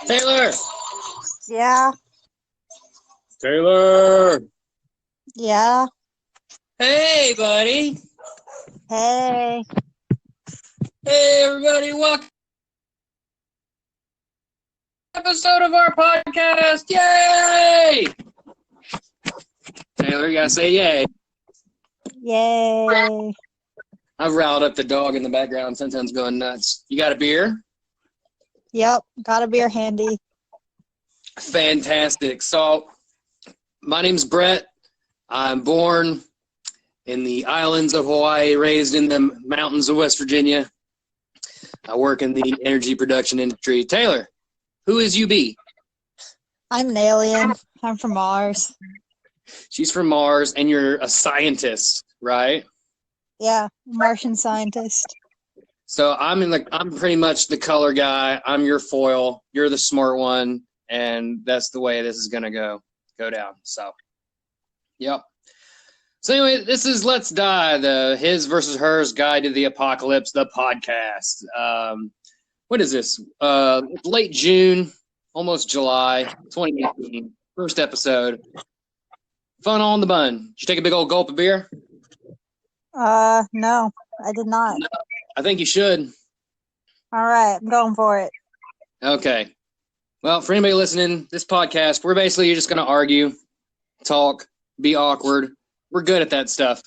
Taylor! Yeah. Taylor! Yeah. Hey, buddy! Hey. Hey, everybody! Welcome to the episode of our podcast! Yay! Taylor, you gotta say yay. Yay. I've riled up the dog in the background. Sometimes going nuts. You got a beer? Yep. Got a beer handy. Fantastic. So, my name's Bret. I'm born in the islands of Hawaii, raised in the mountains of West Virginia. I work in the energy production industry. Taylor, who is UB? I'm an alien. I'm from Mars. She's from Mars, and you're a scientist, right? Yeah. Martian scientist. So I'm pretty much the color guy. I'm your foil. You're the smart one, and that's the way this is gonna go down. So, yep. So anyway, this is Let's Die, the His versus Hers Guide to the Apocalypse, the podcast. What is this? Late June, almost July, 2018. First episode. Fun on the bun. Did you take a big old gulp of beer? No, I did not. No, I think you should. All right, I'm going for it. Okay. Well, for anybody listening, this podcast, we're basically just going to argue, talk, be awkward. We're good at that stuff.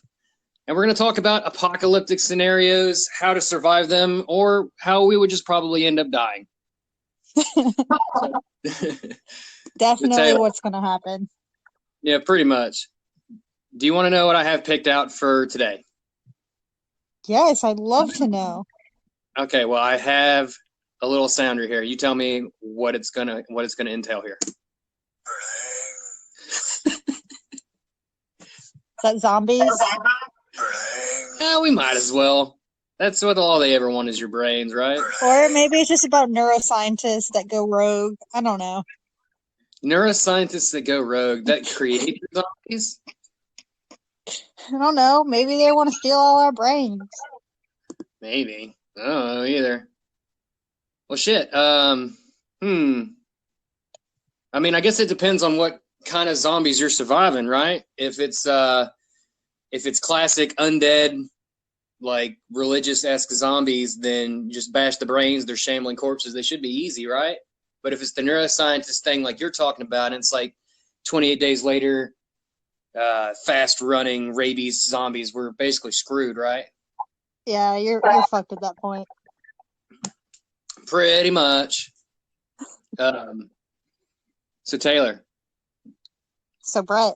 And we're going to talk about apocalyptic scenarios, how to survive them, or how we would just probably end up dying. Definitely what's going to happen. Yeah, pretty much. Do you want to know what I have picked out for today? Yes, I'd love to know. Okay, well, I have a little sounder here. You tell me what it's gonna entail here. Is that zombies? Yeah, we might as well. That's what all they ever want is your brains, right? Or maybe it's just about neuroscientists that go rogue. I don't know. Neuroscientists that go rogue, that create zombies? I don't know. Maybe they want to steal all our brains. Maybe. I don't know either. Well, shit. I mean, I guess it depends on what kind of zombies you're surviving, right? If it's classic undead, like religious-esque zombies, then you just bash the brains. They're shambling corpses. They should be easy, right? But if it's the neuroscientist thing like you're talking about, and it's like 28 days later, fast-running rabies zombies, we're basically screwed, right? Yeah, you're fucked at that point. Pretty much. So Taylor. So Bret.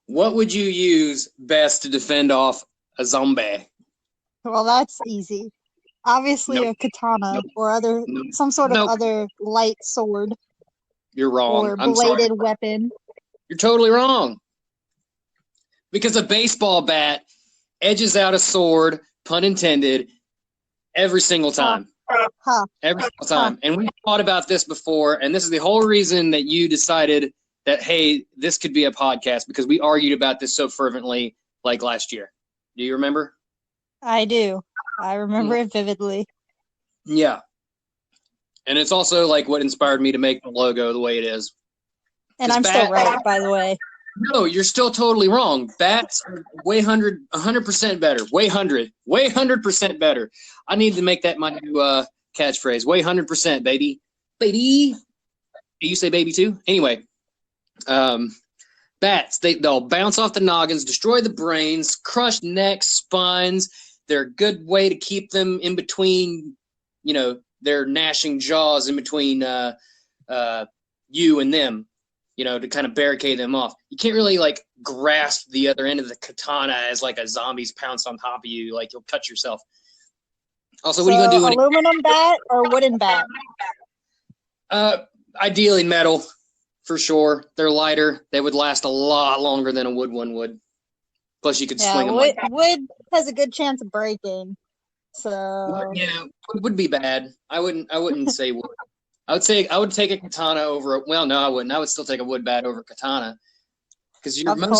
What would you use best to defend off a zombie? Well, that's easy. Obviously, a katana or some sort of other light sword. You're wrong. Or bladed weapon. You're totally wrong. Because a baseball bat edges out a sword, pun intended, every single time. Every single time. And we thought about this before, and this is the whole reason that you decided that, hey, this could be a podcast, because we argued about this so fervently like last year. Do you remember? I do. I remember it vividly. Yeah. And it's also like what inspired me to make the logo the way it is. And I'm still right, by the way. No, you're still totally wrong. Bats are 100% better. Way 100% better. I need to make that my new catchphrase. Way 100%, baby. Baby. You say baby too? Anyway, bats, they'll bounce off the noggins, destroy the brains, crush necks, spines. They're a good way to keep them in between, their gnashing jaws in between you and them. To kind of barricade them off. You can't really, grasp the other end of the katana as, a zombie's pounced on top of you. You'll cut yourself. Also, what are you going to do? Aluminum bat or wooden bat? Ideally metal, for sure. They're lighter. They would last a lot longer than a wood one would. Plus, you could swing them. Wood has a good chance of breaking. So wood would be bad. I wouldn't say wood. I would take a katana over. Well, no, I wouldn't. I would still take a wood bat over katana, because you're going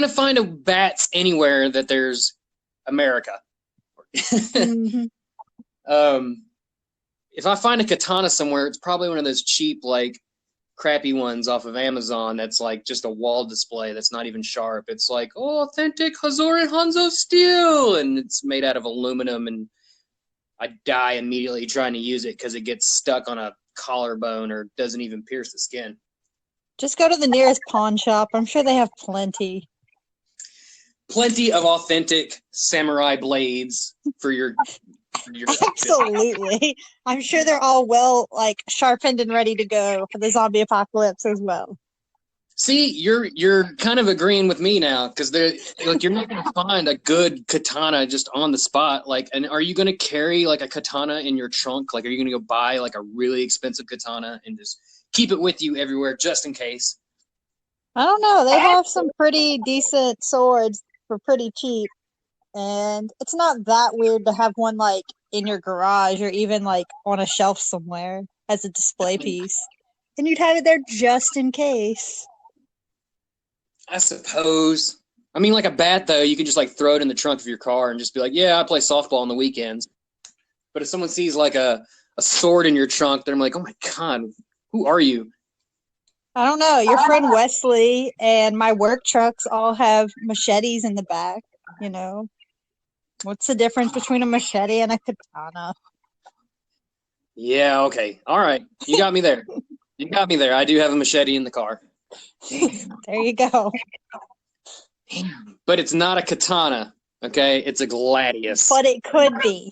to find a bats anywhere that there's America. Mm-hmm. if I find a katana somewhere, it's probably one of those cheap, like, crappy ones off of Amazon that's like just a wall display that's not even sharp. It's like, oh, authentic Hazoran Hanzo steel, and it's made out of aluminum, and I die immediately trying to use it because it gets stuck on a collarbone or doesn't even pierce the skin. Just go to the nearest pawn shop. I'm sure they have plenty. Plenty of authentic samurai blades for your Absolutely. I'm sure they're all well, like, sharpened and ready to go for the zombie apocalypse as well. See, you're kind of agreeing with me now, because like, you're not going to find a good katana just on the spot. Like, and are you going to carry like a katana in your trunk? Like, are you going to go buy like a really expensive katana and just keep it with you everywhere just in case? I don't know. They have some pretty decent swords for pretty cheap. And it's not that weird to have one like in your garage or even like on a shelf somewhere as a display piece. And you'd have it there just in case. I suppose. I mean, like a bat, though, you can just like throw it in the trunk of your car and just be like, yeah, I play softball on the weekends. But if someone sees like a sword in your trunk, they're like, oh my God, who are you? I don't know. Your friend Wesley and my work trucks all have machetes in the back, you know. What's the difference between a machete and a katana? Yeah, okay. All right. You got me there. You got me there. I do have a machete in the car. There you go. But it's not a katana, okay? It's a gladius. But it could be.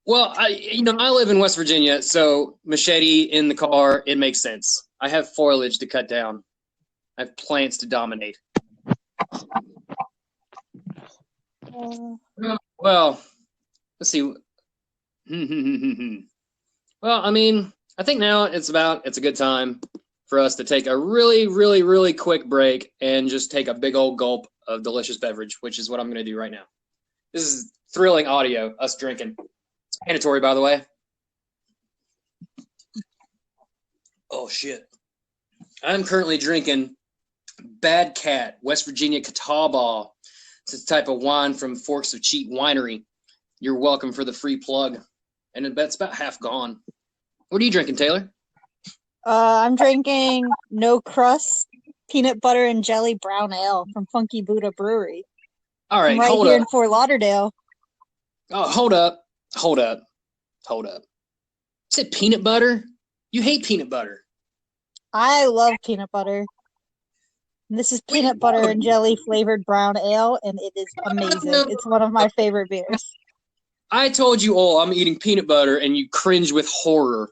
Well, I live in West Virginia, so machete in the car, it makes sense. I have foliage to cut down. I have plants to dominate. Well, let's see. Well, I mean, I think now it's a good time for us to take a really, really, really quick break and just take a big old gulp of delicious beverage, which is what I'm going to do right now. This is thrilling audio, us drinking. It's mandatory, by the way. Oh, shit. I'm currently drinking Bad Cat, West Virginia Catawba. It's a type of wine from Forks of Cheat Winery. You're welcome for the free plug. And it's about half gone. What are you drinking, Taylor? I'm drinking No Crust Peanut Butter and Jelly Brown Ale from Funky Buddha Brewery. All right, right here in Fort Lauderdale. Oh, hold up. You said peanut butter? You hate peanut butter. I love peanut butter. This is peanut butter and jelly flavored brown ale, and it is amazing. It's one of my favorite beers. I told you all I'm eating peanut butter, and you cringe with horror.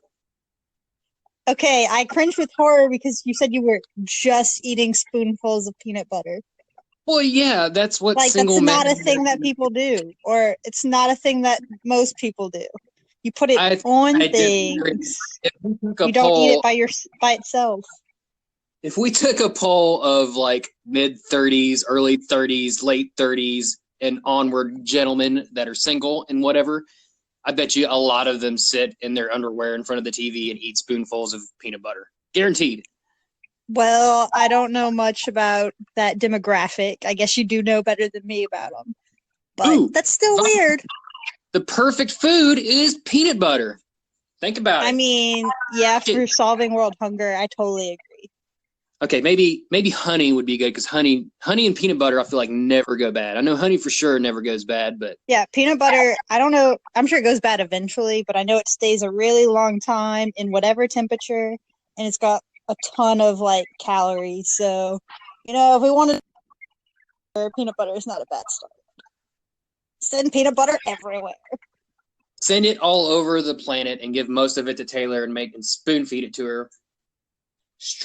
Okay, I cringe with horror because you said you were just eating spoonfuls of peanut butter. Well, yeah, that's what that's not a thing that people do, or it's not a thing that most people do. You put it on things. You don't eat it by itself. If we took a poll of like mid-30s, early 30s, late 30s, and onward gentlemen that are single and whatever, I bet you a lot of them sit in their underwear in front of the TV and eat spoonfuls of peanut butter. Guaranteed. Well, I don't know much about that demographic. I guess you do know better than me about them. But that's still weird. The perfect food is peanut butter. Think about it. I mean, yeah, for solving world hunger, I totally agree. Okay, maybe honey would be good because honey and peanut butter I feel like never go bad. I know honey for sure never goes bad, but yeah, peanut butter, I don't know. I'm sure it goes bad eventually, but I know it stays a really long time in whatever temperature, and it's got a ton of like calories. So, if we wanted peanut butter is not a bad start. Send peanut butter everywhere. Send it all over the planet and give most of it to Taylor and spoon feed it to her.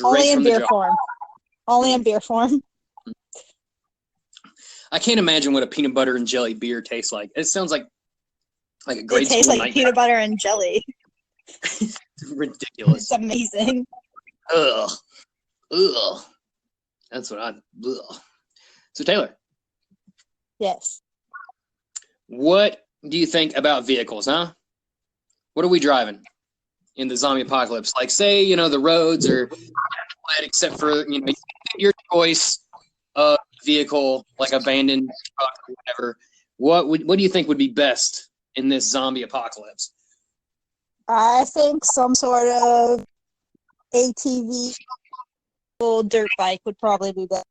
Only in beer form. Only in beer form. I can't imagine what a peanut butter and jelly beer tastes like. It sounds like a great school nightmare. It tastes like nightmare. Peanut butter and jelly. Ridiculous. It's amazing. Ugh. That's what ugh. So Taylor. Yes. What do you think about vehicles, huh? What are we driving in the zombie apocalypse? Like, say, the roads are flat except for, your choice of vehicle, like abandoned truck or whatever. What do you think would be best in this zombie apocalypse? I think some sort of ATV or dirt bike would probably be better.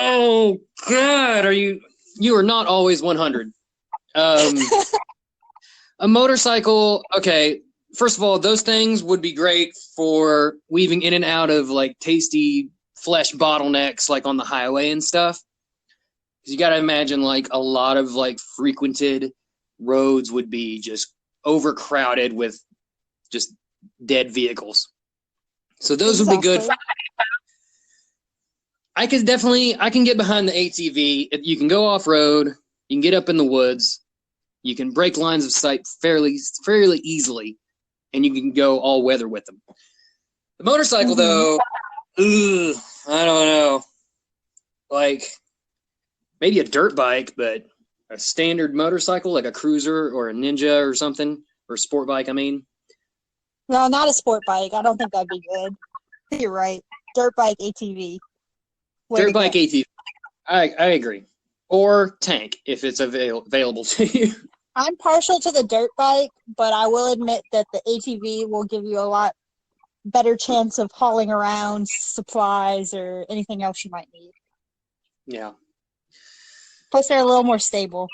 Oh God, you are not always 100. A motorcycle, okay. First of all, those things would be great for weaving in and out of like tasty flesh bottlenecks, like on the highway and stuff. Because you got to imagine, like a lot of like frequented roads would be just overcrowded with just dead vehicles. So those would be good. I can get behind the ATV. You can go off road. You can get up in the woods. You can break lines of sight fairly easily, and you can go all weather with them. The motorcycle, though, I don't know. Like maybe a dirt bike, but a standard motorcycle, like a cruiser or a Ninja or something, or a sport bike. I mean, no, not a sport bike. I don't think that'd be good. I think you're right. Dirt bike, ATV. Dirt bike, ATV. I agree. Or tank if it's available to you. I'm partial to the dirt bike, but I will admit that the ATV will give you a lot better chance of hauling around supplies or anything else you might need. Yeah. Plus, they're a little more stable.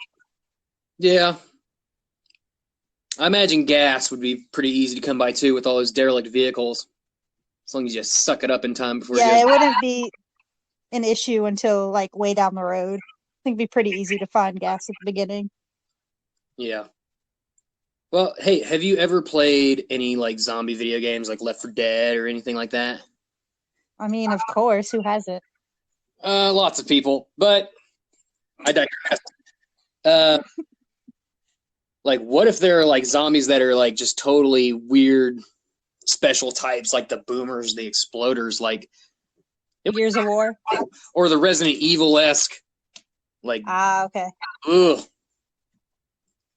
Yeah. I imagine gas would be pretty easy to come by, too, with all those derelict vehicles. As long as you suck it up in time before it wouldn't be an issue until, like, way down the road. I think it'd be pretty easy to find gas at the beginning. Yeah. Well, hey, have you ever played any, like, zombie video games, like Left 4 Dead or anything like that? I mean, of course. Who hasn't? Lots of people, but I digress. Like, what if there are, like, zombies that are, like, just totally weird special types, like the boomers, the exploders, like... Gears of War? Or the Resident Evil-esque, like... okay. Ugh.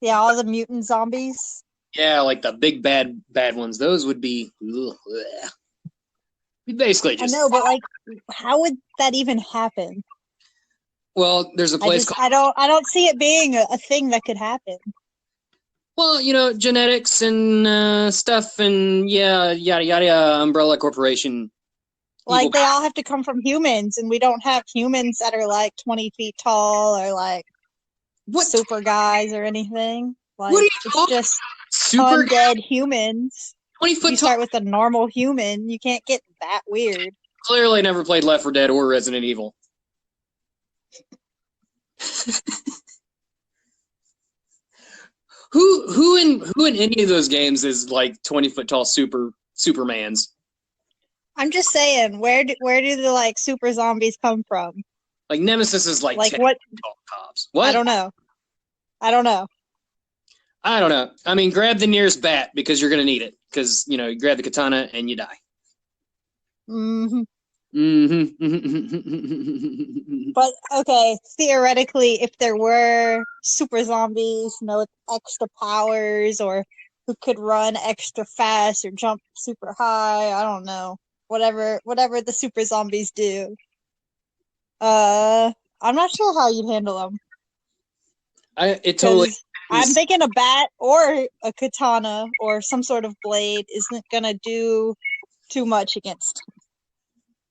Yeah, all the mutant zombies. Yeah, like the big bad ones. Those would be basically just. I know, but like, how would that even happen? Well, there's a place I don't see it being a thing that could happen. Well, you know, genetics and stuff, and yada yada. Umbrella Corporation. Like they all have to come from humans, and we don't have humans that are like 20 feet tall or like. Super guys or anything. Like what are you it's just super undead humans. 20 foot you start with a normal human, you can't get that weird. Clearly never played Left 4 Dead or Resident Evil. Who in any of those games is like 20-foot tall Supermans? I'm just saying, where do the like super zombies come from? Like Nemesis is like 10 what tall cops. What? I don't know. I don't know. I mean, grab the nearest bat because you're gonna need it. Because you know, you grab the katana and you die. But okay, theoretically, if there were super zombies, you know, with extra powers or who could run extra fast or jump super high, I don't know. Whatever the super zombies do. I'm not sure how you'd handle them. I'm thinking a bat or a katana or some sort of blade isn't gonna do too much against.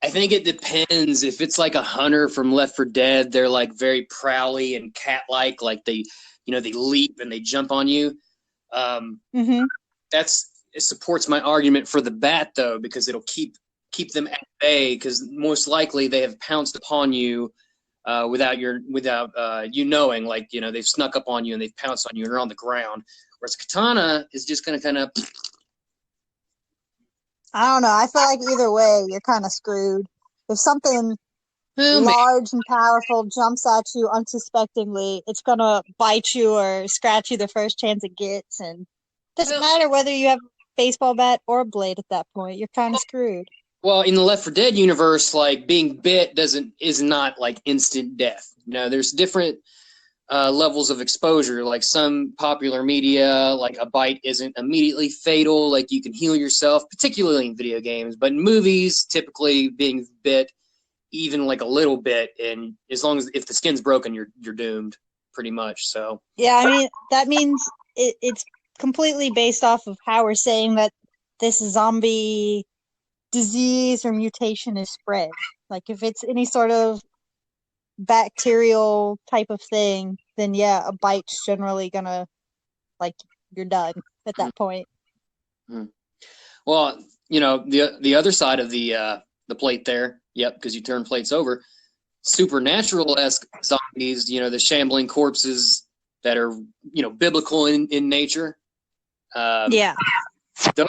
I think it depends. If it's like a hunter from Left 4 Dead, they're like very prowly and cat-like, like they leap and they jump on you. It supports my argument for the bat though, because it'll keep them at bay, because most likely they have pounced upon you without you knowing, like, you know, they've snuck up on you and they've pounced on you and you're on the ground. Whereas katana is just going to kind of... I don't know. I feel like either way, you're kind of screwed. If something large and powerful jumps at you unsuspectingly, it's going to bite you or scratch you the first chance it gets. And it doesn't matter whether you have a baseball bat or a blade at that point. You're kind of screwed. Well, in the Left 4 Dead universe, like, being bit is not like instant death. You know, there's different levels of exposure. Like some popular media, like a bite isn't immediately fatal. Like you can heal yourself, particularly in video games. But in movies, typically being bit, even like a little bit, and as long as if the skin's broken, you're doomed. pretty much. So Yeah, I mean, that means it's completely based off of how we're saying that this zombie disease or mutation is spread. Like, if it's any sort of bacterial type of thing, then yeah, a bite's generally gonna, like, you're done at that point. Mm. Well, the other side of the plate there, yep, because you turn plates over, supernatural-esque zombies, the shambling corpses that are, biblical in nature. Yeah. Those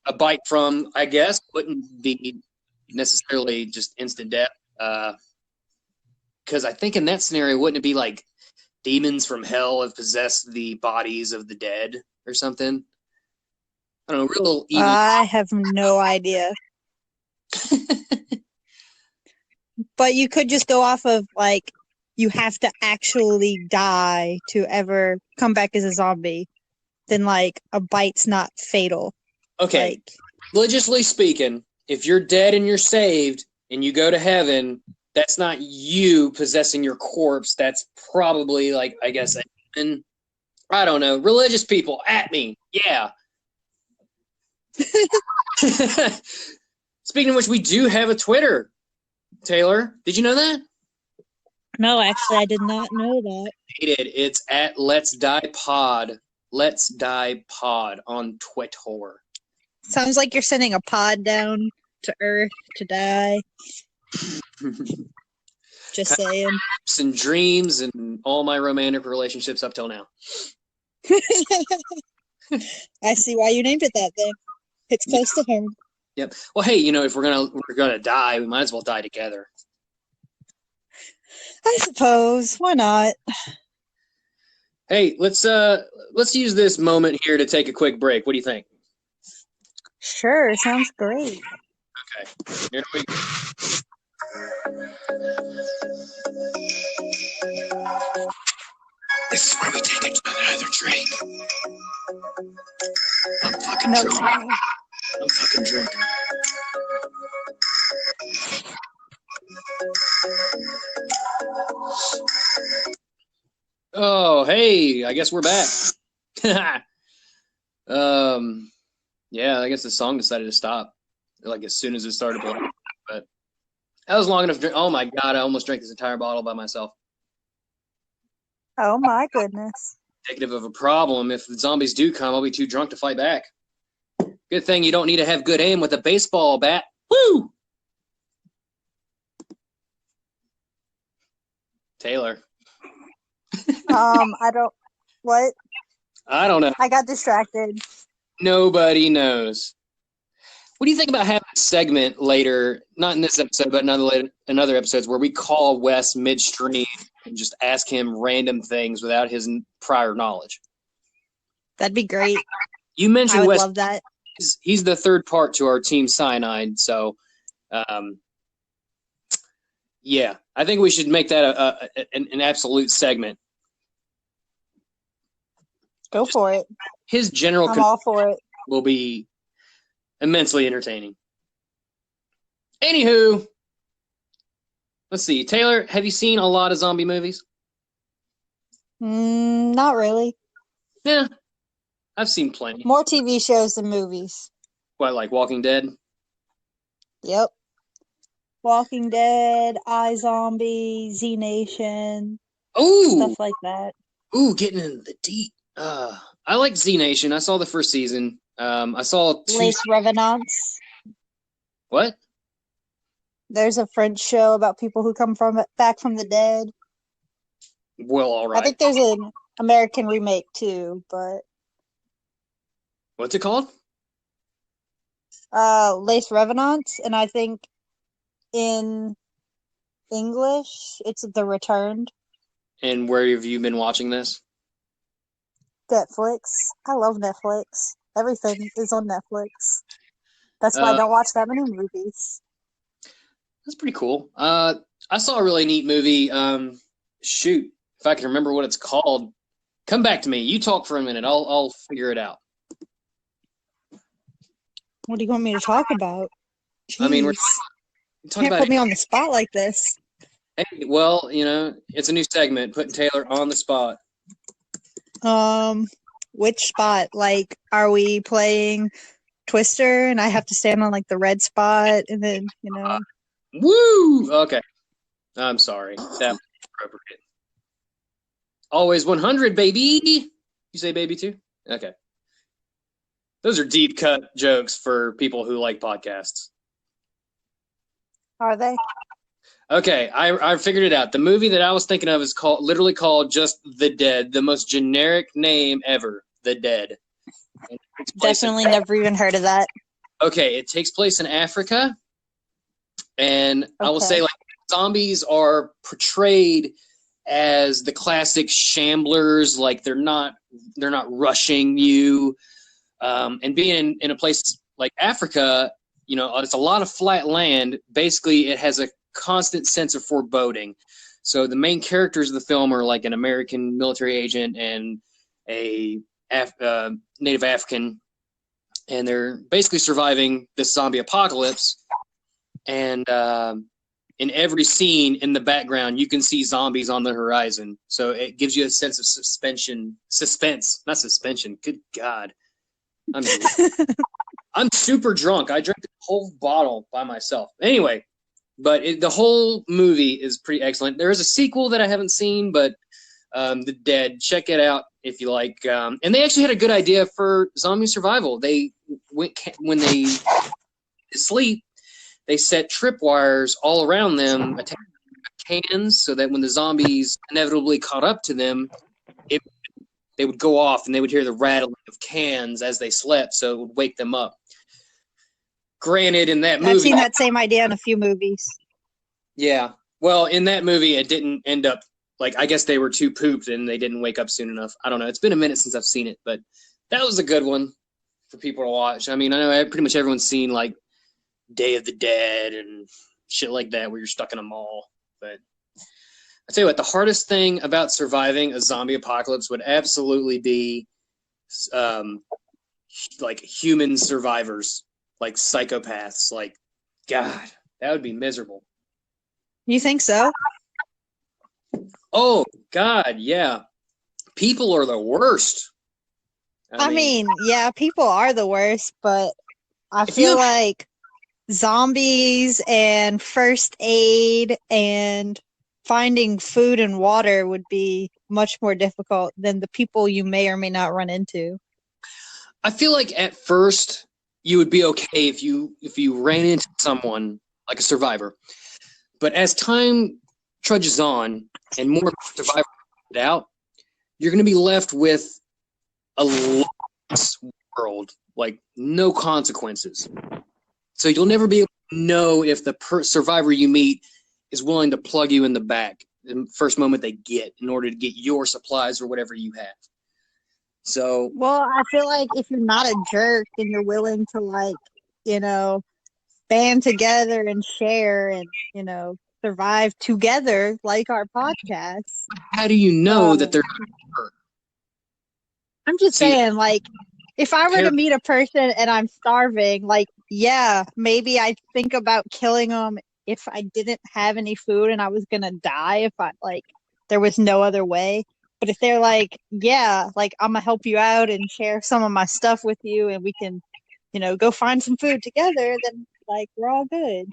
a bite from, I guess, wouldn't be necessarily just instant death. Because I think in that scenario, wouldn't it be like demons from hell have possessed the bodies of the dead or something? I don't know, real evil. I have no idea. But you could just go off of, like, you have to actually die to ever come back as a zombie. Then, like, a bite's not fatal. Okay, Like, religiously speaking, if you're dead and you're saved and you go to heaven, that's not you possessing your corpse. That's probably, like, I guess, and I don't know, religious people at me. Yeah. Speaking of which, we do have a Twitter. Taylor, did you know that? no, actually, I did not know that. It's at Let's Die Pod. Let's Die Pod on Twitter. Sounds like you're sending a pod down to Earth to die. Just saying. And dreams and all my romantic relationships up till now. I see why you named it that then. It's close to home. Yep. Well, hey, if we're gonna die, we might as well die together. I suppose. Why not? Hey, let's use this moment here to take a quick break. What do you think? Sure, sounds great. Okay. Here we go. This is where we take another drink. I'm fucking drunk. I'm fucking drunk. Oh, hey, I guess we're back. Yeah, I guess the song decided to stop, like, as soon as it started playing. But that was long enough. Oh my god, I almost drank this entire bottle by myself. Oh my goodness. Indicative of a problem. If the zombies do come, I'll be too drunk to fight back. Good thing you don't need to have good aim with a baseball bat. Woo! Taylor. What? I don't know. I got distracted. Nobody knows. What do you think about having a segment later, not in this episode, but in other episodes, where we call Wes midstream and just ask him random things without his prior knowledge? That'd be great. You mentioned I would Wes. love that. He's the third part to our Team Cyanide, so yeah, I think we should make that an absolute segment. Go for it. His general I'm all for it. will be immensely entertaining. Anywho, let's see. Taylor, have you seen a lot of zombie movies? Not really. Yeah, I've seen plenty. More TV shows than movies. What, like Walking Dead? Yep. Walking Dead, iZombie, Z Nation. Ooh, stuff like that. Ooh, getting into the deep. I like Z Nation. I saw the first season. I saw Les Revenants. What? There's a French show about people who come back from the dead. Well, all right. I think there's an American remake too, but what's it called? Les Revenants, and I think in English it's The Returned. And where have you been watching this? Netflix. I love Netflix. Everything is on Netflix. That's why I don't watch that many movies. That's pretty cool. I saw a really neat movie. Shoot, if I can remember what it's called. Come back to me. You talk for a minute. I'll figure it out. What do you want me to talk about? Jeez. I mean, we're talking Can't about put me on the spot like this. Hey, well, it's a new segment, putting Taylor on the spot. Which spot? Like, are we playing Twister and I have to stand on like the red spot and then, Woo! Okay. I'm sorry. That was appropriate. Always 100, baby. You say baby too? Okay. Those are deep cut jokes for people who like podcasts. Are they? Okay, I figured it out. The movie that I was thinking of is literally called just The Dead, the most generic name ever, The Dead. Definitely never even heard of that. Okay, it takes place in Africa, and I will say, like, zombies are portrayed as the classic shamblers, like they're not rushing you, and being in a place like Africa, it's a lot of flat land. Basically, it has a constant sense of foreboding. So the main characters of the film are like an American military agent and a Native African, and they're basically surviving this zombie apocalypse. And in every scene in the background, you can see zombies on the horizon. So it gives you a sense of suspense, not suspension. Good God. I'm super drunk. I drank the whole bottle by myself. Anyway, but the whole movie is pretty excellent. There is a sequel that I haven't seen, but The Dead. Check it out if you like. And they actually had a good idea for zombie survival. They when they sleep, they set tripwires all around them, attached to cans, so that when the zombies inevitably caught up to them, they would go off and they would hear the rattling of cans as they slept, so it would wake them up. Granted, in that movie, I've seen that same idea in a few movies. Yeah. Well, in that movie, it didn't end up, like, I guess they were too pooped and they didn't wake up soon enough. I don't know. It's been a minute since I've seen it, but that was a good one for people to watch. I mean, I know pretty much everyone's seen, like, Day of the Dead and shit like that where you're stuck in a mall. But I tell you what, the hardest thing about surviving a zombie apocalypse would absolutely be, like, human survivors. Like psychopaths, like, God, that would be miserable. You think so? Oh, God, yeah. People are the worst. I mean, yeah, people are the worst, but I feel like zombies and first aid and finding food and water would be much more difficult than the people you may or may not run into. I feel like at first you would be okay if you ran into someone like a survivor. But as time trudges on and more survivors get out, you're going to be left with a lost world, like no consequences. So you'll never be able to know if the survivor you meet is willing to plug you in the back the first moment they get in order to get your supplies or whatever you have. So, well, I feel like if you're not a jerk and you're willing to, like, band together and share and, survive together like our podcast. How do you know that they're not hurt? I'm just saying, like, if I were to meet a person and I'm starving, like, yeah, maybe I'd think about killing them if I didn't have any food and I was going to die if there was no other way. But if they're like, yeah, like, I'm going to help you out and share some of my stuff with you and we can, go find some food together, then, like, we're all good.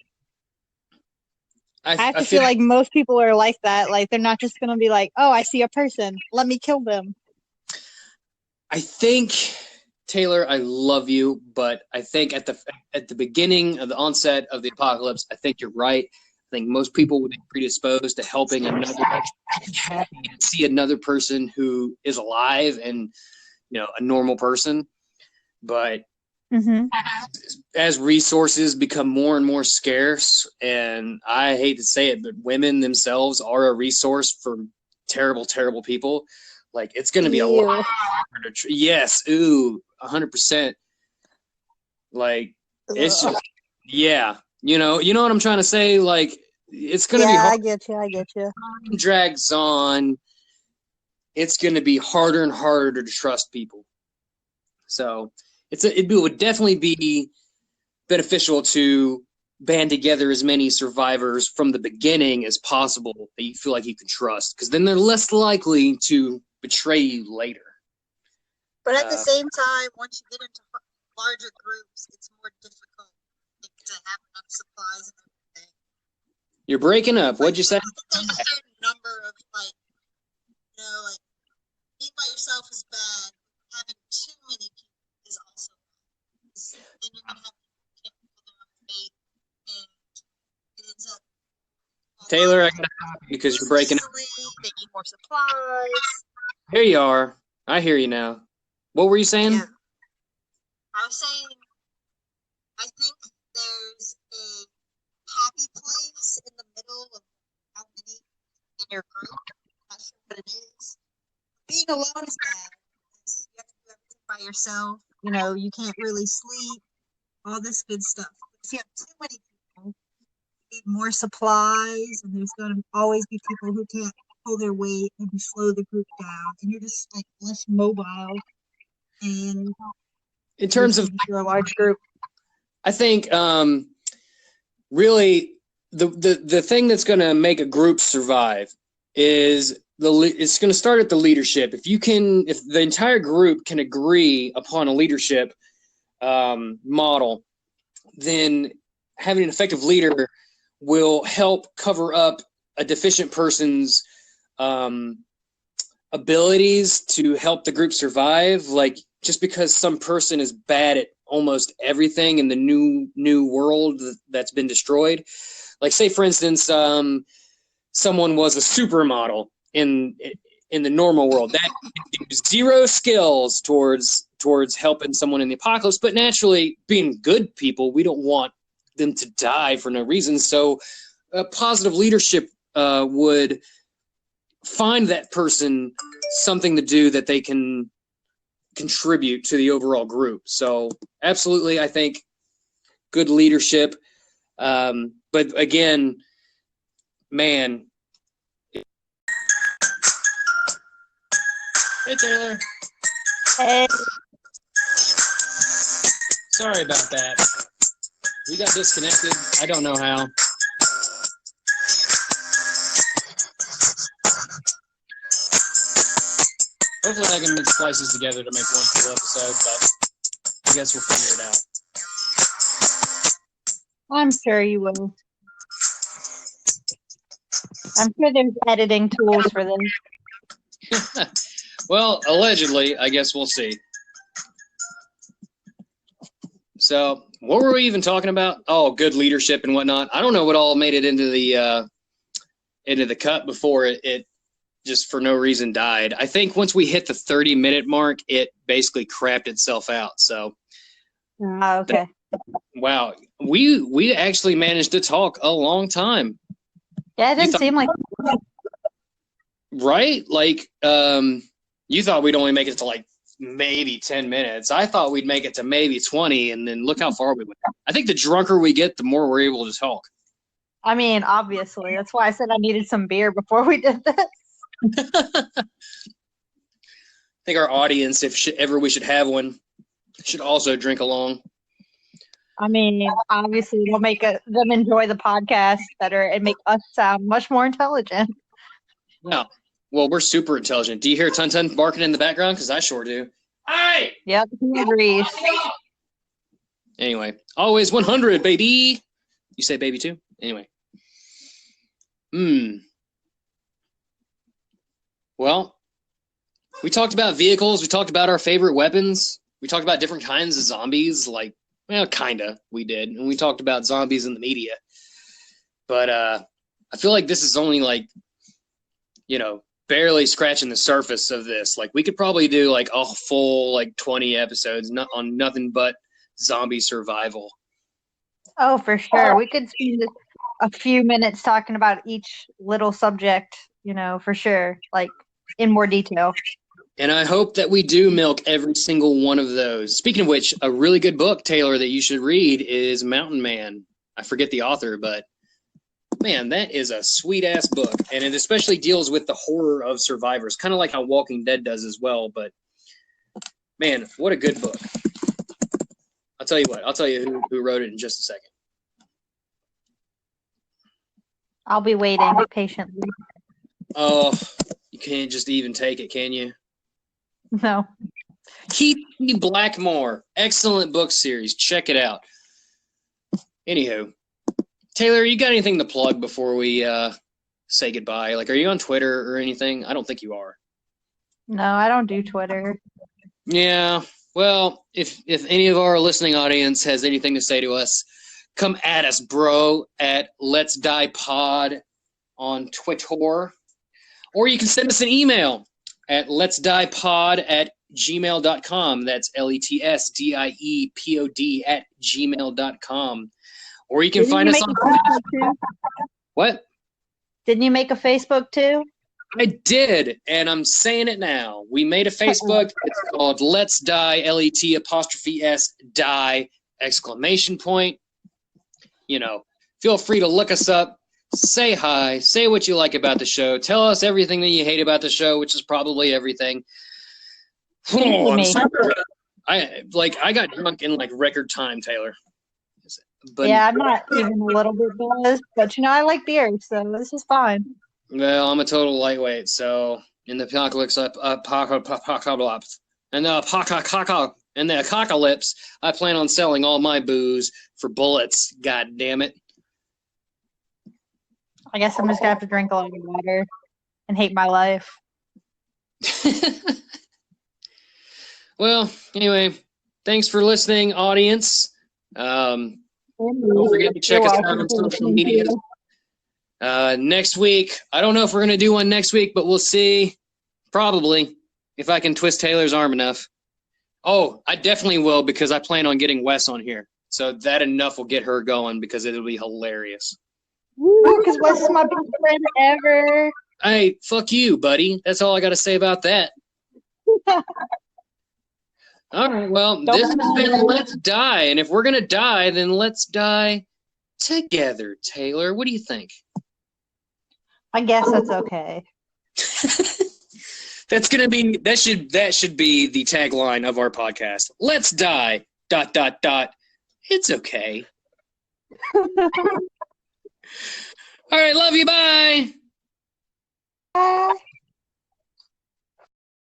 I have to feel like most people are like that. Like, they're not just going to be like, oh, I see a person, let me kill them. I think, Taylor, I love you, but I think at the beginning of the onset of the apocalypse, I think you're right. I think most people would be predisposed to helping another, happy to see another person who is alive and, a normal person. But as resources become more and more scarce, and I hate to say it, but women themselves are a resource for terrible, terrible people. Like, it's going to be a lot harder to yes, 100%. Like, it's just, yeah. You know what I'm trying to say? Like, it's going to be hard. I get you. Time drags on. It's going to be harder and harder to trust people. So it would definitely be beneficial to band together as many survivors from the beginning as possible that you feel like you can trust, because then they're less likely to betray you later. But at the same time, once you get into larger groups, it's more difficult to have enough supplies and everything. You're breaking up. What'd you say? There's a certain number of, like, you know, like, being by yourself is bad. Having too many people is also bad. Then you're going to have people that are mate, and it ends up. Taylor, I gotta stop you because you're breaking up. They need more supplies. Here you are. I hear you now. What were you saying? Yeah. I was saying, I think there's a happy place in the middle of how many in your group. I'm not sure what it is. Being alone is bad. You have to do everything by yourself. You know, you can't really sleep. All this good stuff. If you have too many people, you need more supplies, and there's going to always be people who can't pull their weight and slow the group down, and you're just like less mobile. And in terms of you're a large group, I think really the thing that's going to make a group survive is it's going to start at the leadership. If the entire group can agree upon a leadership model, then having an effective leader will help cover up a deficient person's abilities to help the group survive. Like, just because some person is bad at almost everything in the new world that's been destroyed. Like, say for instance, someone was a supermodel in the normal world that zero skills towards helping someone in the apocalypse, but naturally, being good people, we don't want them to die for no reason. So positive leadership would find that person something to do that they can contribute to the overall group. So absolutely, I think good leadership. But again, man. Hey, Taylor. Hey. Sorry about that. We got disconnected. I don't know how. Hopefully I can mix slices together to make one full episode, but I guess we'll figure it out. I'm sure you will. I'm sure there's editing tools for this. Well, allegedly, I guess we'll see. So, what were we even talking about? Oh, good leadership and whatnot. I don't know what all made it into the cut before it just for no reason died. I think once we hit the 30-minute mark, it basically crapped itself out. So, Okay. Wow, we actually managed to talk a long time. Yeah, it didn't seem like. Right? Like, you thought we'd only make it to like maybe 10 minutes. I thought we'd make it to maybe 20, and then look how far we went. I think the drunker we get, the more we're able to talk. I mean, obviously. That's why I said I needed some beer before we did this. I think our audience, if ever we should have one, should also drink along. I mean, obviously, it'll make them enjoy the podcast better and make us sound much more intelligent. Yeah. Well, we're super intelligent. Do you hear Tun barking in the background? Because I sure do. Hey! Yep, he agrees. Anyway, always 100, baby. You say baby too? Anyway. Well, we talked about vehicles. We talked about our favorite weapons. We talked about different kinds of zombies. Like, well, kinda, we did. And we talked about zombies in the media. But I feel like this is only like, barely scratching the surface of this. Like, we could probably do like a full 20 episodes on nothing but zombie survival. Oh, for sure. We could spend a few minutes talking about each little subject, for sure, like in more detail. And I hope that we do milk every single one of those. Speaking of which, a really good book, Taylor, that you should read is Mountain Man. I forget the author, but man, that is a sweet-ass book. And it especially deals with the horror of survivors, kind of like how Walking Dead does as well. But, man, what a good book. I'll tell you what. I'll tell you who wrote it in just a second. I'll be waiting patiently. Oh, you can't just even take it, can you? No. Keith Blackmore. Excellent book series. Check it out. Anywho, Taylor, you got anything to plug before we say goodbye? Like, are you on Twitter or anything? I don't think you are. No, I don't do Twitter. Yeah. Well, if any of our listening audience has anything to say to us, come at us, bro, at Let's Die Pod on Twitter. Or you can send us an email at letsdiepod@gmail.com. That's letsdiepod@gmail.com. Or you can find us on Facebook. What? Didn't you make a Facebook too? I did, and I'm saying it now. We made a Facebook. It's called Let's Die, LET''S die, ! You know, feel free to look us up. Say hi. Say what you like about the show. Tell us everything that you hate about the show, which is probably everything. Oh, I'm sorry. I got drunk in like record time, Taylor. But, yeah, I'm not even a little bit buzzed, but I like beer, so this is fine. Well, I'm a total lightweight, so in the apocalypse, and the apocalypse, I plan on selling all my booze for bullets. God damn it! I guess I'm just gonna have to drink a lot of water and hate my life. Well, anyway, thanks for listening, audience. Don't forget to check us out on social media. Next week, I don't know if we're going to do one next week, but we'll see. Probably, if I can twist Taylor's arm enough. Oh, I definitely will, because I plan on getting Wes on here. So that enough will get her going, because it'll be hilarious. Because Wes is my best friend ever. Hey, fuck you, buddy. That's all I got to say about that. All right, well, this has been Let's Die. And if we're going to die, then let's die together, Taylor. What do you think? I guess that's okay. That should be the tagline of our podcast. Let's die. ... It's okay. All right, love you. Bye. Bye.